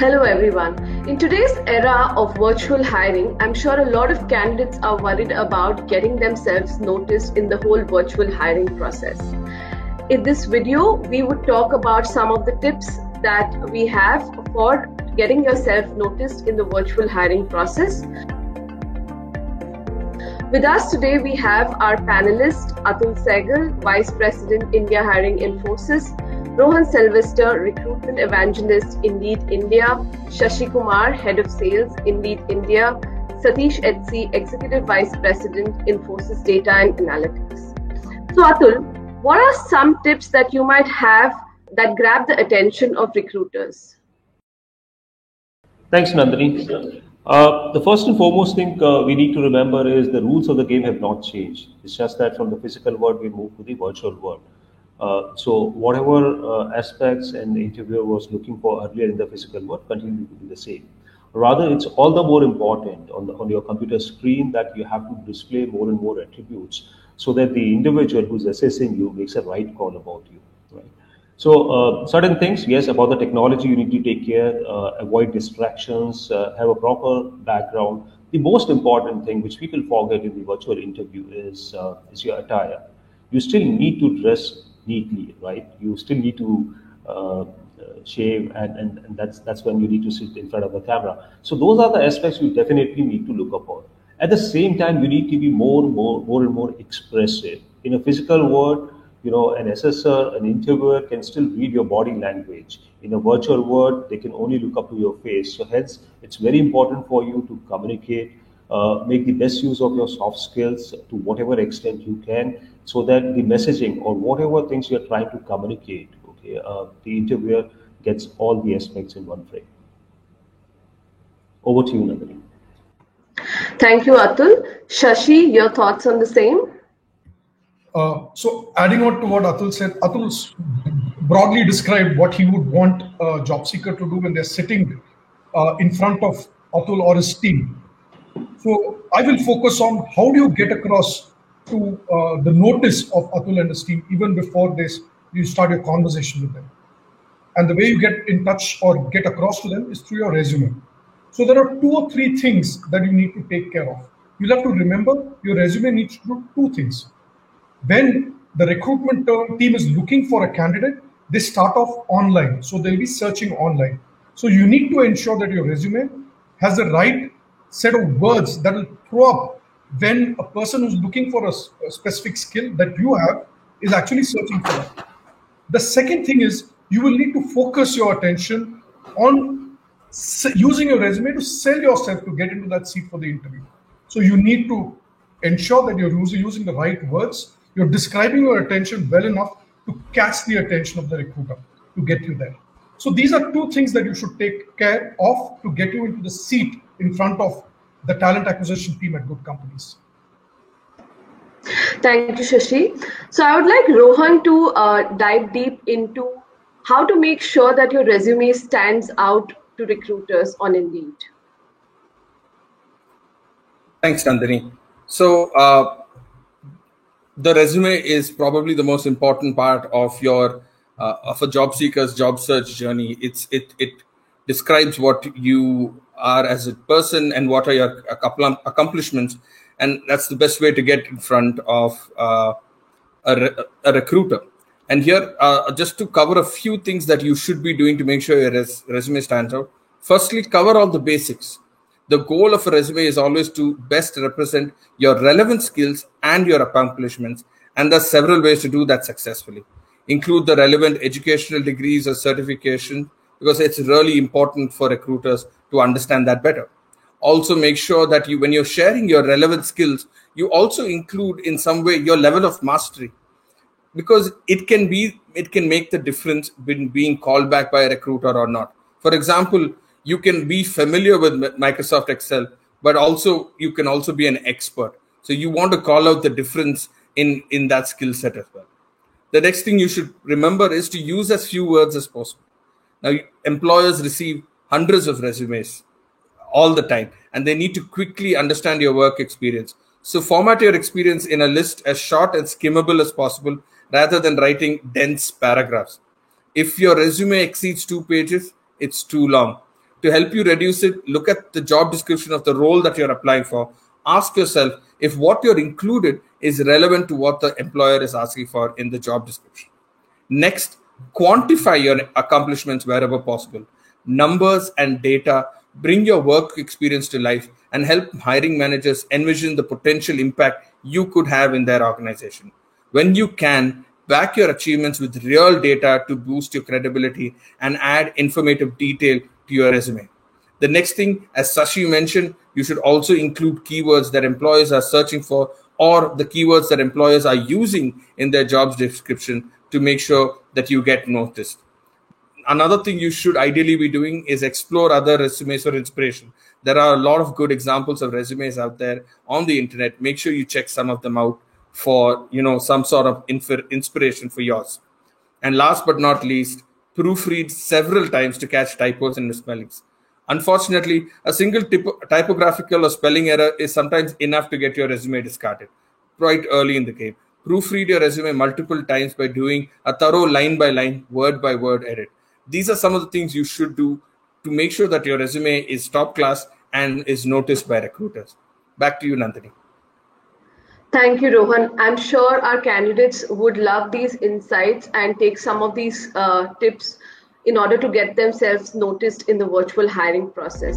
Hello everyone. In today's era of virtual hiring, I'm sure a lot of candidates are worried about getting themselves noticed in the whole virtual hiring process. In this video, we would talk about some of the tips that we have for getting yourself noticed in the virtual hiring process. With us today, we have our panelist, Atul Sehgal, Vice President, India Hiring Infosys, Rohan Sylvester, Recruitment Evangelist, Indeed India, Shashi Kumar, Head of Sales, Indeed India, Satish Etsi, Executive Vice President, Infosys Data and Analytics. So Atul, what are some tips that you might have that grab the attention of recruiters? Thanks, Nandini. The first and foremost thing we need to remember is the rules of the game have not changed. It's just that from the physical world, we move to the virtual world. So whatever aspects an interviewer was looking for earlier in the physical world continue to be the same. Rather, it's all the more important on your computer screen that you have to display more and more attributes so that the individual who's assessing you makes a right call about you. Right? So certain things, yes, about the technology you need to take care, avoid distractions, have a proper background. The most important thing which people forget in the virtual interview is your attire. You still need to dress neatly, right? You still need to shave, and that's when you need to sit in front of the camera. So those are the aspects you definitely need to look upon. At the same time, you need to be more and more expressive. In a physical world, an assessor, an interviewer can still read your body language. In a virtual world, they can only look up to your face. So hence, it's very important for you to communicate, make the best use of your soft skills to whatever extent you can, so that the messaging or whatever things you're trying to communicate, the interviewer gets all the aspects in one frame. Over to you, Nandini. Thank you, Atul. Shashi, your thoughts on the same? So adding on to what Atul said, Atul broadly described what he would want a job seeker to do when they're sitting in front of Atul or his team. So I will focus on how do you get across to the notice of Atul and his team even before you start your conversation with them. And the way you get in touch or get across to them is through your resume. So there are 2 or 3 things that you need to take care of. You'll have to remember your resume needs to do 2 things. When the recruitment team is looking for a candidate, they start off online. So they'll be searching online. So you need to ensure that your resume has the right set of words that will throw up when a person who's looking for a specific skill that you have is actually searching for it. The second thing is you will need to focus your attention on using your resume to sell yourself to get into that seat for the interview. So you need to ensure that you're using the right words. You're describing your attention well enough to catch the attention of the recruiter to get you there. So these are 2 things that you should take care of to get you into the seat in front of the talent acquisition team at good companies. Thank you, Shashi. So I would like Rohan to dive deep into how to make sure that your resume stands out to recruiters on Indeed. Thanks, Nandini. So the resume is probably the most important part of a job seeker's job search journey. It describes what you are as a person and what are your accomplishments, and that's the best way to get in front of a recruiter. And here, just to cover a few things that you should be doing to make sure your resume stands out. Firstly, cover all the basics. The goal of a resume is always to best represent your relevant skills and your accomplishments, and there are several ways to do that successfully. Include the relevant educational degrees or certification, because it's really important for recruiters to understand that better. Also, make sure that when you're sharing your relevant skills, you also include in some way your level of mastery, because it can make the difference between being called back by a recruiter or not. For example, you can be familiar with Microsoft Excel, but you can also be an expert. So you want to call out the difference in that skill set as well. The next thing you should remember is to use as few words as possible. Now, employers receive hundreds of resumes all the time, and they need to quickly understand your work experience. So format your experience in a list as short and skimmable as possible, rather than writing dense paragraphs. If your resume exceeds 2 pages, it's too long. To help you reduce it, look at the job description of the role that you're applying for. Ask yourself if what you're included is relevant to what the employer is asking for in the job description. Next, quantify your accomplishments wherever possible. Numbers and data bring your work experience to life and help hiring managers envision the potential impact you could have in their organization. When you can, back your achievements with real data to boost your credibility and add informative detail to your resume. The next thing, as Sashi mentioned, you should also include keywords that employers are searching for or the keywords that employers are using in their jobs description to make sure that you get noticed. Another thing you should ideally be doing is explore other resumes for inspiration. There are a lot of good examples of resumes out there on the internet. Make sure you check some of them out for some sort of inspiration for yours. And last but not least, proofread several times to catch typos and misspellings. Unfortunately, a single typographical or spelling error is sometimes enough to get your resume discarded quite early in the game. Proofread your resume multiple times by doing a thorough line-by-line, word-by-word edit. These are some of the things you should do to make sure that your resume is top class and is noticed by recruiters. Back to you, Nandini. Thank you, Rohan. I'm sure our candidates would love these insights and take some of these tips in order to get themselves noticed in the virtual hiring process.